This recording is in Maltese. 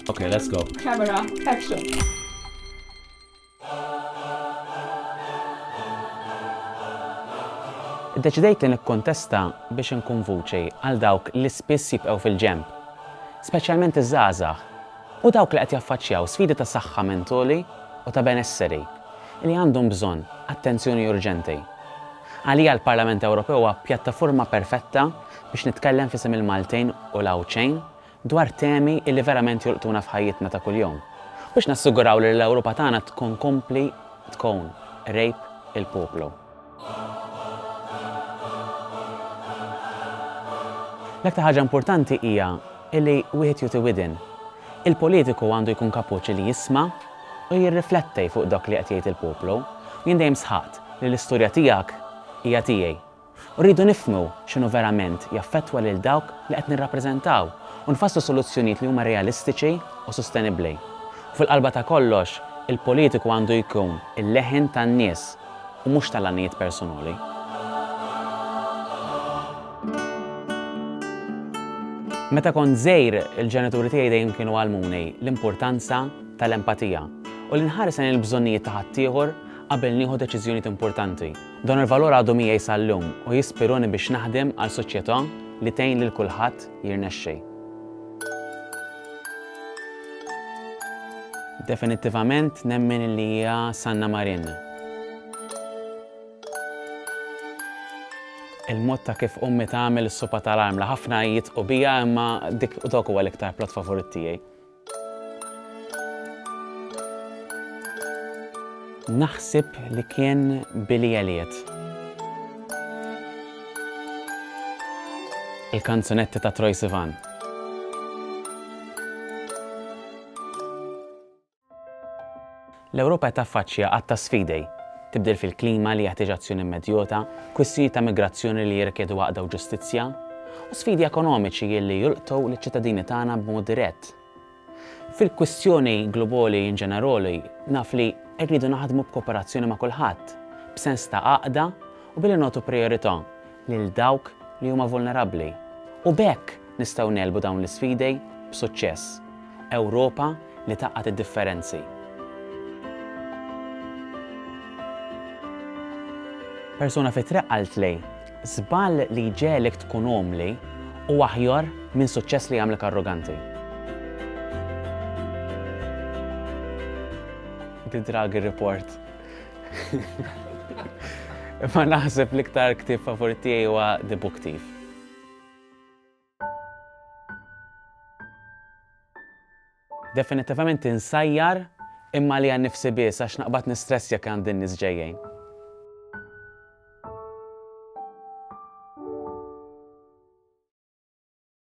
Okay, let's go. Camera, action. Iddeċidejt li nikkontesta biex inkun vuċi għal dawk li spiss jibqgħu fil-ġemp, speċjalment iż-żgħażagħ u dawk li qed jaffaċċjaw sfidi ta' saħħa mentali u ta' benesseri li għandhom bżonn attenzjoni urġenti. Għalija l-Parlament Ewropew huwa pjattaforma perfetta biex nitkellem fisem il-Maltejn u l-Awċejn dwar temi li verament jolqtuna f'ħajjitna ta' kuljum biex nassiguraw li l-Ewropa tagħna tkun kompli tkun rejb il-poplu. L-aktar ħaġa importanti hija li wieħed juti widin. Il-politiku għandu jkun kapaċi li jisma' u jirrifletti fuq dak li qed jgħid il-poplu u jien dejjem sħaqt li l-istorja tiegħek hija tiegħi. U rridu nifhmu x'inhu verament jaffettwa lil dawk li qed nirrappreżentaw u nfasslu soluzzjonijiet li huma realistiċi u sostenibbli. U fil-qalba ta' kollox, il-politiku għandu jkun il-leħen tan-nies u mhux tal-għanijiet personali. Meta kont żgħir, il-ġenituri tiegħi dejjem kienu għalmuni l-importanza tal-empatija u li nħares lejn il-bżonnijiet ta' ħaddieħor qabel nieħu deċiżjonijiet importanti. Dan il-valur għadu miegħi sal-lum u jispiruni biex naħdem għal soċjetà li tgħin lil kulħadd jirnexxi. Definittivament nemmen li hija Sanna Marin. Il-mod ta' kif ummi tagħmel is-sopa tal-armla ħafna jitqu bija imma dik u dak huwa l-iktar plat favorit tiegħi. Naħseb li kien Billy Elliot. Il-kanzunetti ta' Troye Sivan. L-Ewropa qed taffaċċja qatt ta' sfidi. Tibdil fil-klima li jeħtieġ azzjoni immedjata, kwistjoni ta' migrazzjoni li jirrikjedu għaqda u ġustizzja, u sfidi ekonomiċi li jolqtu liċ-ċittadini tagħna b'mod dirett. Fil-kwistjoni globali in ġenerali naf li rridu naħdmu b'kooperazzjoni ma' kulħadd, b'sens ta' għaqda u billi nagħtu prijorità lil dawk li huma vulnerabbli. U b'hekk nistgħu nelbu dawn l-isfidi b'suċċess. Ewropa li taqgħad id-differenzi. Persuna fi triq qalt li żball li ġielek tkun omli huwa aħjar minn suċċess li jagħmlek arroganti. The Draghi Report. Ma naħseb l-iktar ktieb favorit tiegħi huwa The Book Thief. Definittivament insajjar imma li għan nifsi biss għax naqbad nistress jekk għandi n-nies ġejjin.